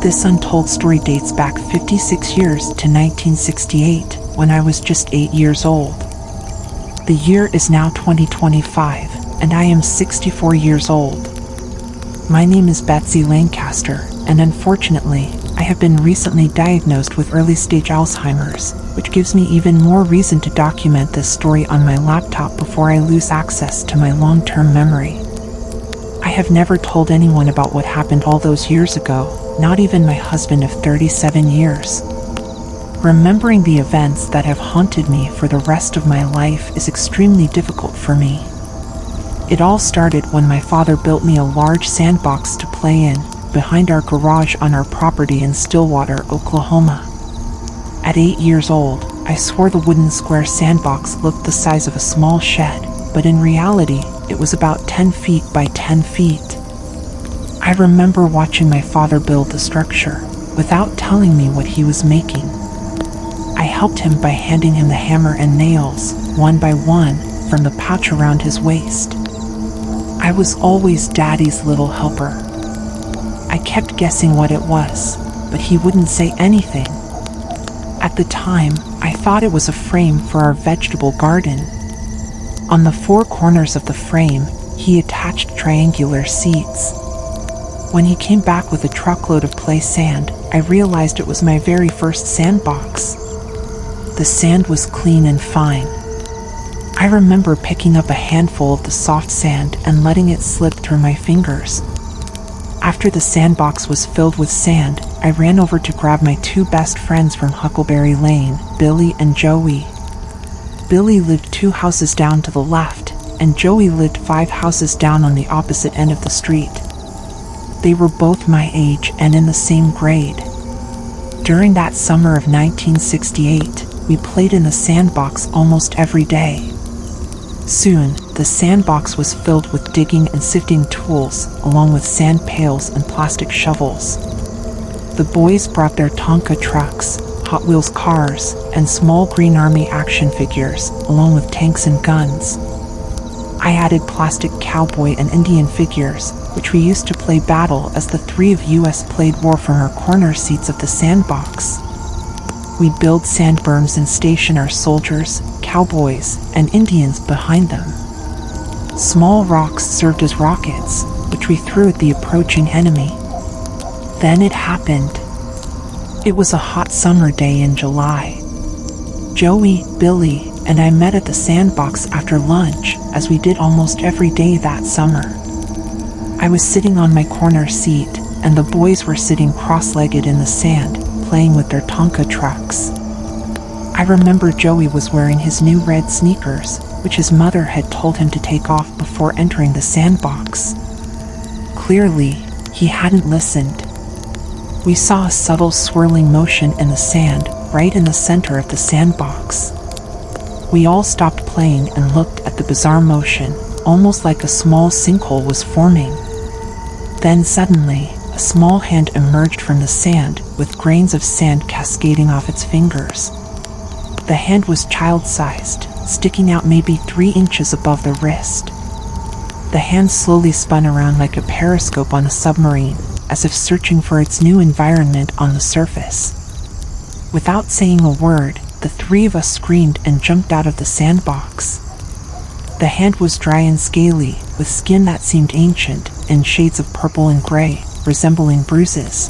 This untold story dates back 56 years to 1968, when I was just 8 years old. The year is now 2025, and I am 64 years old. My name is Betsy Lancaster, and unfortunately, I have been recently diagnosed with early-stage Alzheimer's, which gives me even more reason to document this story on my laptop before I lose access to my long-term memory. I have never told anyone about what happened all those years ago, not even my husband of 37 years. Remembering the events that have haunted me for the rest of my life is extremely difficult for me. It all started when my father built me a large sandbox to play in, behind our garage on our property in Stillwater, Oklahoma. At 8 years old, I swore the wooden square sandbox looked the size of a small shed, but in reality, it was about 10 feet by 10 feet. I remember watching my father build the structure, without telling me what he was making. I helped him by handing him the hammer and nails, one by one, from the pouch around his waist. I was always Daddy's little helper. I kept guessing what it was, but he wouldn't say anything. At the time, I thought it was a frame for our vegetable garden. On the 4 corners of the frame, he attached triangular seats. When he came back with a truckload of play sand, I realized it was my very first sandbox. The sand was clean and fine. I remember picking up a handful of the soft sand and letting it slip through my fingers. After the sandbox was filled with sand, I ran over to grab my 2 best friends from Huckleberry Lane, Billy and Joey. Billy lived 2 houses down to the left, and Joey lived 5 houses down on the opposite end of the street. They were both my age and in the same grade. During that summer of 1968, we played in the sandbox almost every day. Soon, the sandbox was filled with digging and sifting tools, along with sand pails and plastic shovels. The boys brought their Tonka trucks, Hot Wheels cars, and small Green Army action figures, along with tanks and guns. I added plastic cowboy and Indian figures, which we used to play battle as the 3 of us played war from our corner seats of the sandbox. We build sand berms and station our soldiers, cowboys, and Indians behind them. Small rocks served as rockets, which we threw at the approaching enemy. Then it happened. It was a hot summer day in July. Joey, Billy, and I met at the sandbox after lunch, as we did almost every day that summer. I was sitting on my corner seat, and the boys were sitting cross-legged in the sand, playing with their Tonka trucks. I remember Joey was wearing his new red sneakers, which his mother had told him to take off before entering the sandbox. Clearly, he hadn't listened. We saw a subtle swirling motion in the sand, right in the center of the sandbox. We all stopped playing and looked at the bizarre motion, almost like a small sinkhole was forming. Then suddenly, a small hand emerged from the sand, with grains of sand cascading off its fingers. The hand was child-sized, sticking out maybe 3 inches above the wrist. The hand slowly spun around like a periscope on a submarine, as if searching for its new environment on the surface. Without saying a word, the 3 of us screamed and jumped out of the sandbox. The hand was dry and scaly, with skin that seemed ancient, in shades of purple and gray, resembling bruises.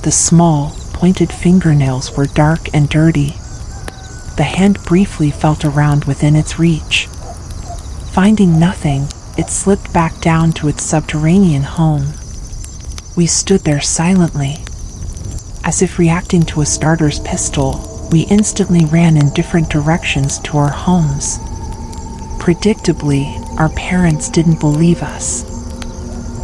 The small, pointed fingernails were dark and dirty. The hand briefly felt around within its reach. Finding nothing, it slipped back down to its subterranean home. We stood there silently. As if reacting to a starter's pistol, we instantly ran in different directions to our homes. Predictably, our parents didn't believe us.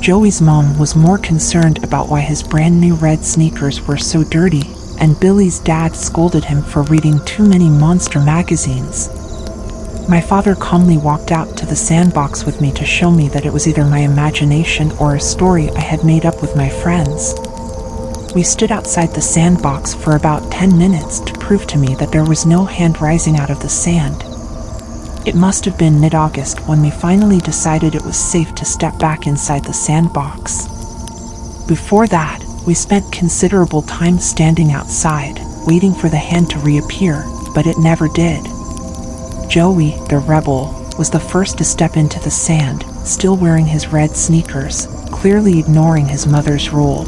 Joey's mom was more concerned about why his brand new red sneakers were so dirty, and Billy's dad scolded him for reading too many monster magazines. My father calmly walked out to the sandbox with me to show me that it was either my imagination or a story I had made up with my friends. We stood outside the sandbox for about 10 minutes to prove to me that there was no hand rising out of the sand. It must have been mid-August when we finally decided it was safe to step back inside the sandbox. Before that, We spent considerable time standing outside, waiting for the hand to reappear, but it never did. Joey, the rebel, was the first to step into the sand, still wearing his red sneakers, clearly ignoring his mother's rule.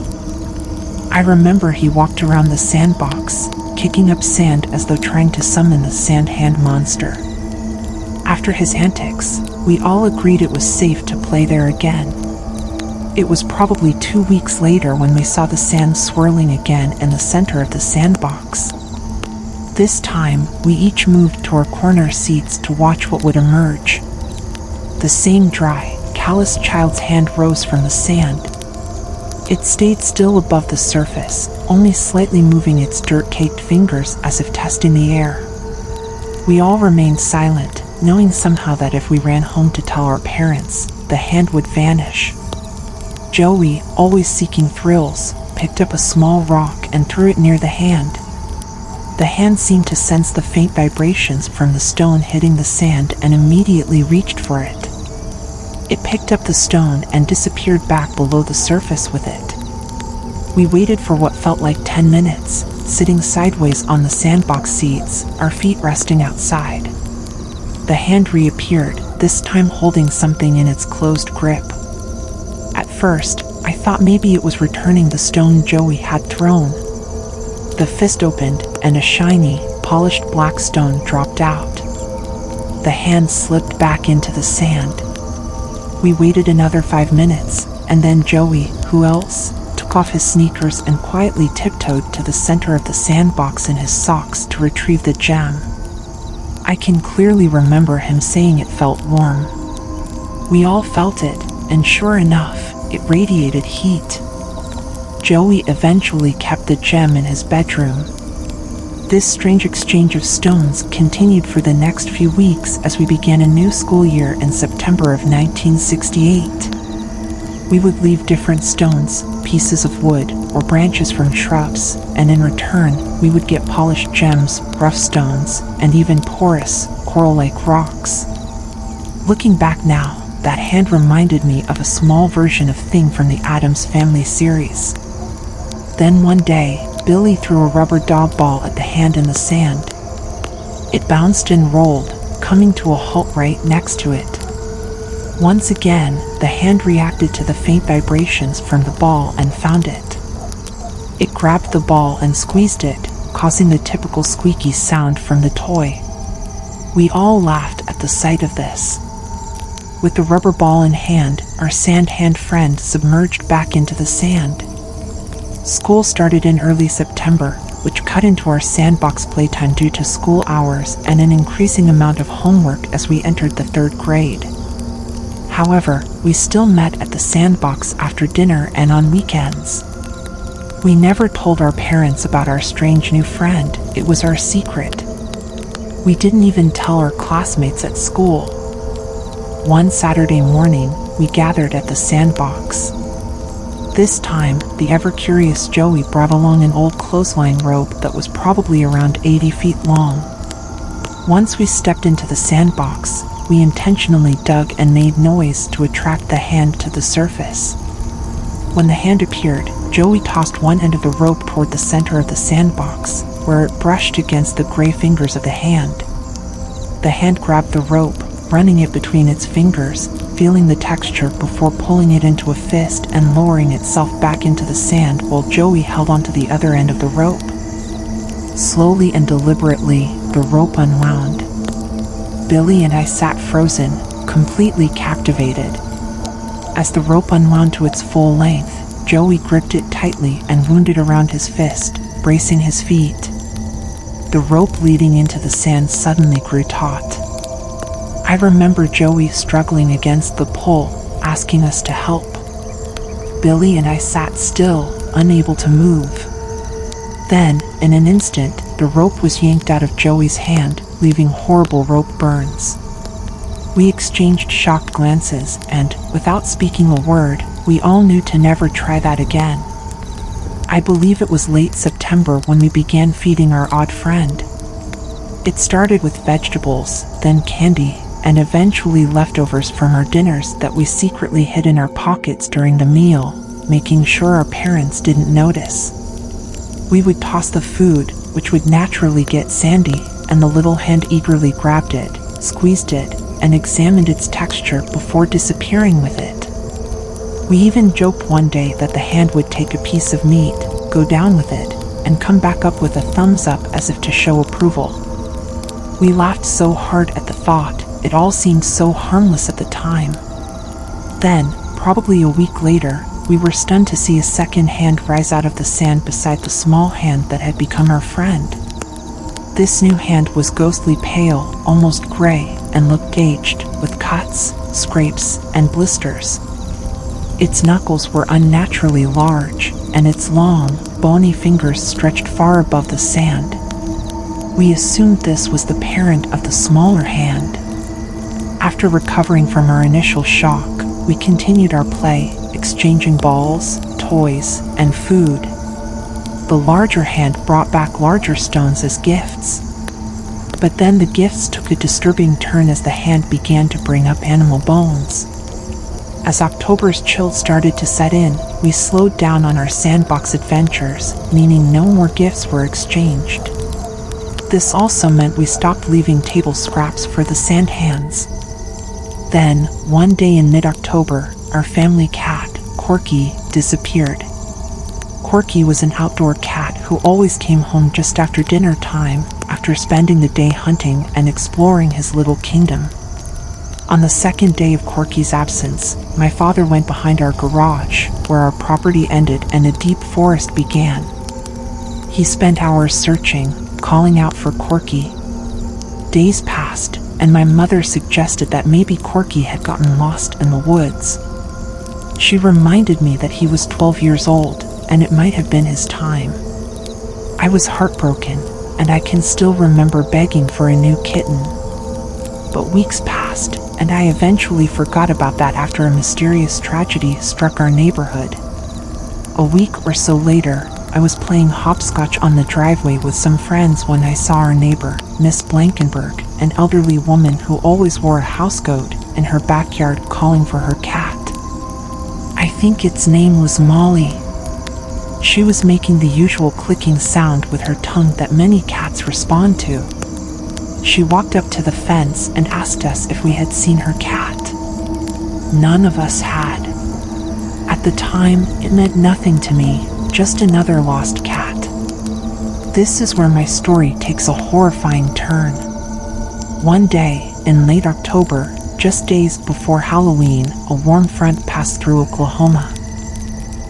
I remember he walked around the sandbox, kicking up sand as though trying to summon the sand hand monster. After his antics, we all agreed it was safe to play there again. It was probably 2 weeks later when we saw the sand swirling again in the center of the sandbox. This time, we each moved to our corner seats to watch what would emerge. The same dry, calloused child's hand rose from the sand. It stayed still above the surface, only slightly moving its dirt-caked fingers as if testing the air. We all remained silent, knowing somehow that if we ran home to tell our parents, the hand would vanish. Joey, always seeking thrills, picked up a small rock and threw it near the hand. The hand seemed to sense the faint vibrations from the stone hitting the sand and immediately reached for it. It picked up the stone and disappeared back below the surface with it. We waited for what felt like 10 minutes, sitting sideways on the sandbox seats, our feet resting outside. The hand reappeared, this time holding something in its closed grip. At first, I thought maybe it was returning the stone Joey had thrown. The fist opened, and a shiny, polished black stone dropped out. The hand slipped back into the sand. We waited another 5 minutes, and then Joey, who else, took off his sneakers and quietly tiptoed to the center of the sandbox in his socks to retrieve the gem. I can clearly remember him saying it felt warm. We all felt it, and sure enough, it radiated heat. Joey eventually kept the gem in his bedroom. This strange exchange of stones continued for the next few weeks as we began a new school year in September of 1968. We would leave different stones, pieces of wood, or branches from shrubs, and in return, we would get polished gems, rough stones, and even porous, coral-like rocks. Looking back now, that hand reminded me of a small version of Thing from the Addams Family series. Then one day, Billy threw a rubber dog ball at the hand in the sand. It bounced and rolled, coming to a halt right next to it. Once again, the hand reacted to the faint vibrations from the ball and found it. It grabbed the ball and squeezed it, causing the typical squeaky sound from the toy. We all laughed at the sight of this. With the rubber ball in hand, our sand hand friend submerged back into the sand. School started in early September, which cut into our sandbox playtime due to school hours and an increasing amount of homework as we entered the 3rd grade. However, we still met at the sandbox after dinner and on weekends. We never told our parents about our strange new friend, it was our secret. We didn't even tell our classmates at school. One Saturday morning, we gathered at the sandbox. This time, the ever-curious Joey brought along an old clothesline rope that was probably around 80 feet long. Once we stepped into the sandbox, we intentionally dug and made noise to attract the hand to the surface. When the hand appeared, Joey tossed one end of the rope toward the center of the sandbox, where it brushed against the gray fingers of the hand. The hand grabbed the rope, running it between its fingers, feeling the texture before pulling it into a fist and lowering itself back into the sand while Joey held onto the other end of the rope. Slowly and deliberately, the rope unwound. Billy and I sat frozen, completely captivated. As the rope unwound to its full length, Joey gripped it tightly and wound it around his fist, bracing his feet. The rope leading into the sand suddenly grew taut. I remember Joey struggling against the pull, asking us to help. Billy and I sat still, unable to move. Then, in an instant, the rope was yanked out of Joey's hand, leaving horrible rope burns. We exchanged shocked glances, and, without speaking a word, we all knew to never try that again. I believe it was late September when we began feeding our odd friend. It started with vegetables, then candy, and eventually leftovers from our dinners that we secretly hid in our pockets during the meal. making sure our parents didn't notice. We would toss the food, which would naturally get sandy, and the little hand eagerly grabbed it, squeezed it, and examined its texture before disappearing with it. We even joked one day that the hand would take a piece of meat, go down with it, and come back up with a thumbs up as if to show approval. We laughed so hard at the thought, it all seemed so harmless at the time. Then, probably a week later, we were stunned to see a second hand rise out of the sand beside the small hand that had become our friend. This new hand was ghostly pale, almost gray, and looked aged, with cuts, scrapes, and blisters. Its knuckles were unnaturally large, and its long, bony fingers stretched far above the sand. We assumed this was the parent of the smaller hand. After recovering from our initial shock, we continued our play, exchanging balls, toys, and food. The larger hand brought back larger stones as gifts. But then the gifts took a disturbing turn as the hand began to bring up animal bones. As October's chill started to set in, we slowed down on our Sandbox adventures, meaning no more gifts were exchanged. This also meant we stopped leaving table scraps for the sand hands. Then, one day in mid-October, our family cat, Corky, disappeared. Corky was an outdoor cat who always came home just after dinner time, after spending the day hunting and exploring his little kingdom. On the second day of Corky's absence, my father went behind our garage, where our property ended and a deep forest began. He spent hours searching, calling out for Corky. Days passed, and my mother suggested that maybe Corky had gotten lost in the woods. She reminded me that he was 12 years old, and it might have been his time. I was heartbroken, and I can still remember begging for a new kitten. But weeks passed, and I eventually forgot about that after a mysterious tragedy struck our neighborhood. A week or so later, I was playing hopscotch on the driveway with some friends when I saw our neighbor, Miss Blankenberg, an elderly woman who always wore a housecoat, in her backyard calling for her cat. I think its name was Molly. She was making the usual clicking sound with her tongue that many cats respond to. She walked up to the fence and asked us if we had seen her cat. None of us had. At the time, it meant nothing to me, just another lost cat. This is where my story takes a horrifying turn. One day, in late October, just days before Halloween, a warm front passed through Oklahoma.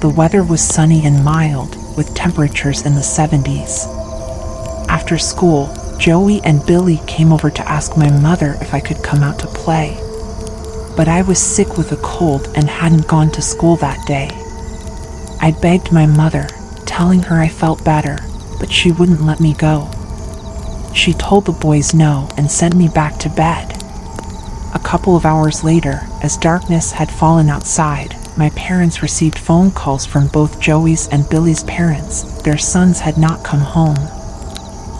The weather was sunny and mild, with temperatures in the 70s. After school, Joey and Billy came over to ask my mother if I could come out to play. But I was sick with a cold and hadn't gone to school that day. I begged my mother, telling her I felt better, but she wouldn't let me go. She told the boys no and sent me back to bed. A couple of hours later, as darkness had fallen outside, my parents received phone calls from both Joey's and Billy's parents. Their sons had not come home.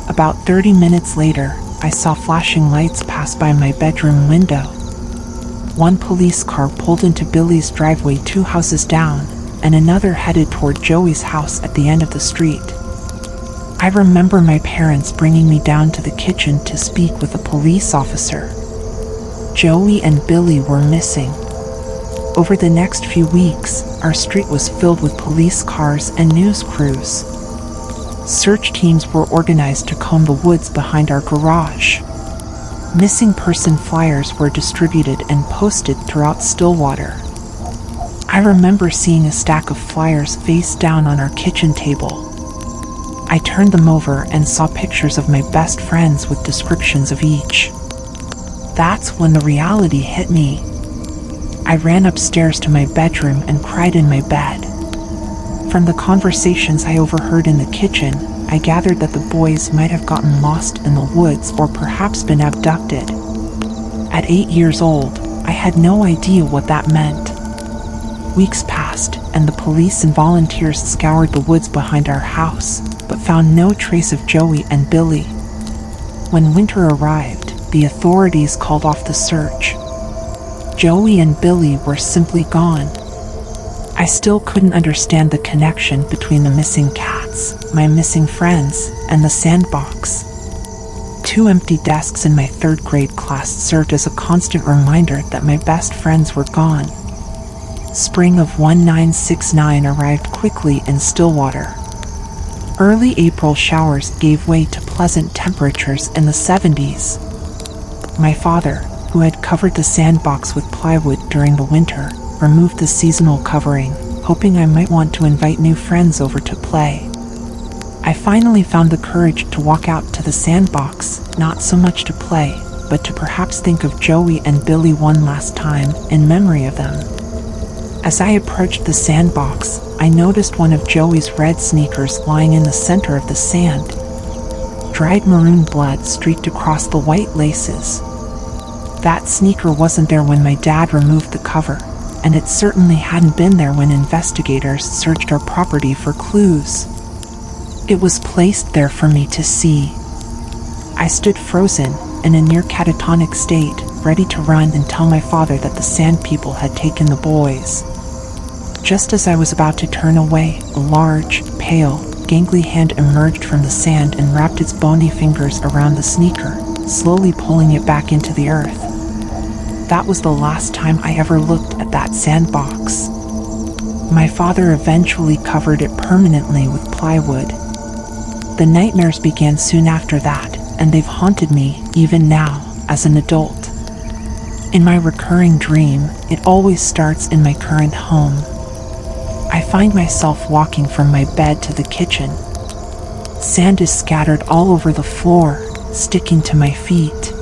About 30 minutes later, I saw flashing lights pass by my bedroom window. One police car pulled into Billy's driveway 2 houses down, and another headed toward Joey's house at the end of the street. I remember my parents bringing me down to the kitchen to speak with a police officer. Joey and Billy were missing. Over the next few weeks, our street was filled with police cars and news crews. Search teams were organized to comb the woods behind our garage. Missing person flyers were distributed and posted throughout Stillwater. I remember seeing a stack of flyers face down on our kitchen table. I turned them over and saw pictures of my best friends with descriptions of each. That's when the reality hit me. I ran upstairs to my bedroom and cried in my bed. From the conversations I overheard in the kitchen, I gathered that the boys might have gotten lost in the woods or perhaps been abducted. At 8 years old, I had no idea what that meant. Weeks passed, and the police and volunteers scoured the woods behind our house, but found no trace of Joey and Billy. When winter arrived, the authorities called off the search. Joey and Billy were simply gone. I still couldn't understand the connection between the missing cats, my missing friends, and the sandbox. 2 empty desks in my 3rd grade class served as a constant reminder that my best friends were gone. Spring of 1969 arrived quickly in Stillwater. Early April showers gave way to pleasant temperatures in the 70s. My father, who had covered the sandbox with plywood during the winter, removed the seasonal covering, hoping I might want to invite new friends over to play. I finally found the courage to walk out to the sandbox, not so much to play, but to perhaps think of Joey and Billy one last time in memory of them. As I approached the sandbox, I noticed one of Joey's red sneakers lying in the center of the sand. Dried maroon blood streaked across the white laces. That sneaker wasn't there when my dad removed the cover, and it certainly hadn't been there when investigators searched our property for clues. It was placed there for me to see. I stood frozen, in a near catatonic state, ready to run and tell my father that the sand people had taken the boys. Just as I was about to turn away, a large, pale, gangly hand emerged from the sand and wrapped its bony fingers around the sneaker, slowly pulling it back into the earth. That was the last time I ever looked at that sandbox. My father eventually covered it permanently with plywood. The nightmares began soon after that, and they've haunted me, even now, as an adult. In my recurring dream, it always starts in my current home. I find myself walking from my bed to the kitchen. Sand is scattered all over the floor, sticking to my feet.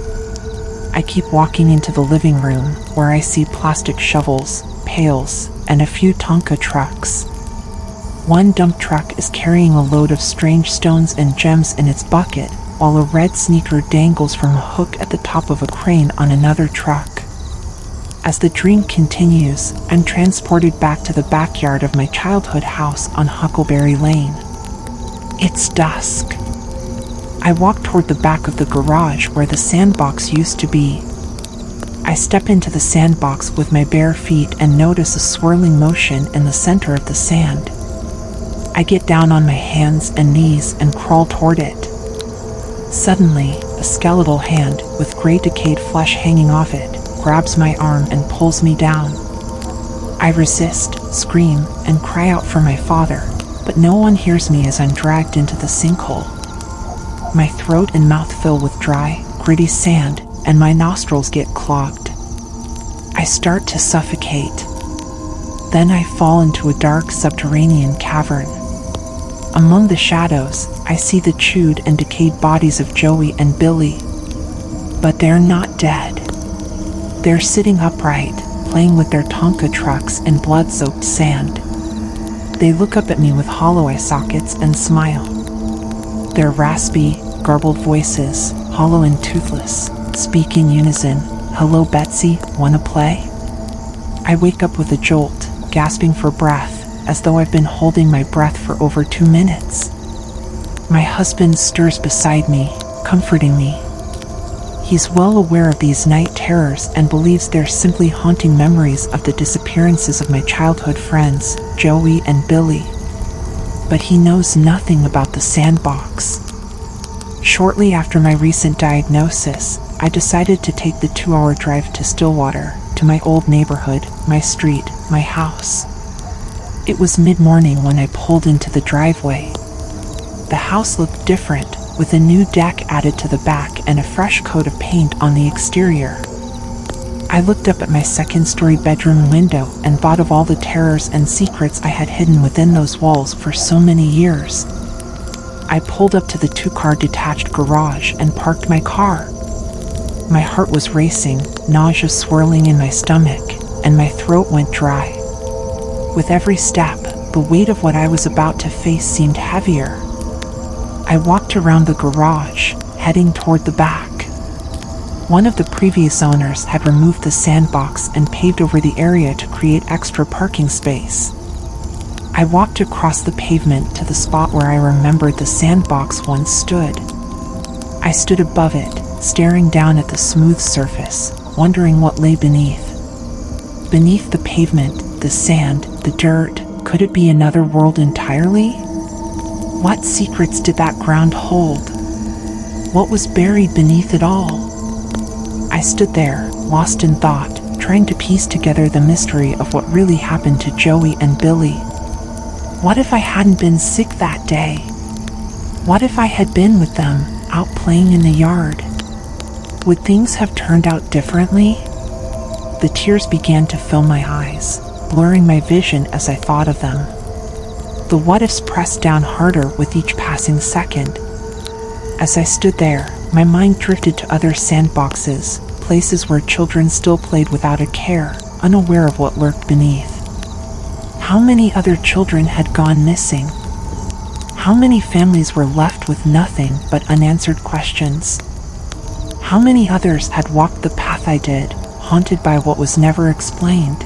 I keep walking into the living room, where I see plastic shovels, pails, and a few Tonka trucks. One dump truck is carrying a load of strange stones and gems in its bucket, while a red sneaker dangles from a hook at the top of a crane on another truck. As the dream continues, I'm transported back to the backyard of my childhood house on Huckleberry Lane. It's dusk. I walk toward the back of the garage where the sandbox used to be. I step into the sandbox with my bare feet and notice a swirling motion in the center of the sand. I get down on my hands and knees and crawl toward it. Suddenly, a skeletal hand, with gray decayed flesh hanging off it, grabs my arm and pulls me down. I resist, scream, and cry out for my father, but no one hears me as I'm dragged into the sinkhole. My throat and mouth fill with dry, gritty sand, and my nostrils get clogged. I start to suffocate. Then I fall into a dark subterranean cavern. Among the shadows, I see the chewed and decayed bodies of Joey and Billy. But they're not dead. They're sitting upright, playing with their Tonka trucks in blood-soaked sand. They look up at me with hollow eye sockets and smile. Their raspy, garbled voices, hollow and toothless, speak in unison. "Hello, Betsy, wanna play?" I wake up with a jolt, gasping for breath, as though I've been holding my breath for over 2 minutes. My husband stirs beside me, comforting me. He's well aware of these night terrors and believes they're simply haunting memories of the disappearances of my childhood friends, Joey and Billy. But he knows nothing about the sandbox. Shortly after my recent diagnosis, I decided to take the 2-hour drive to Stillwater, to my old neighborhood, my street, my house. It was mid-morning when I pulled into the driveway. The house looked different, with a new deck added to the back and a fresh coat of paint on the exterior. I looked up at my 2nd-story bedroom window and thought of all the terrors and secrets I had hidden within those walls for so many years. I pulled up to the 2-car detached garage and parked my car. My heart was racing, nausea swirling in my stomach, and my throat went dry. With every step, the weight of what I was about to face seemed heavier. I walked around the garage, heading toward the back. One of the previous owners had removed the sandbox and paved over the area to create extra parking space. I walked across the pavement to the spot where I remembered the sandbox once stood. I stood above it, staring down at the smooth surface, wondering what lay beneath. Beneath the pavement, the sand, The dirt, could it be another world entirely? What secrets did that ground hold? What was buried beneath it all? I stood there, lost in thought, trying to piece together the mystery of what really happened to Joey and Billy. What if I hadn't been sick that day? What if I had been with them, out playing in the yard? Would things have turned out differently? The tears began to fill my eyes, blurring my vision as I thought of them. The what-ifs pressed down harder with each passing second. As I stood there, my mind drifted to other sandboxes, places where children still played without a care, unaware of what lurked beneath. How many other children had gone missing? How many families were left with nothing but unanswered questions? How many others had walked the path I did, haunted by what was never explained?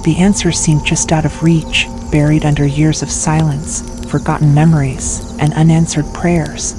The answers seemed just out of reach, buried under years of silence, forgotten memories, and unanswered prayers.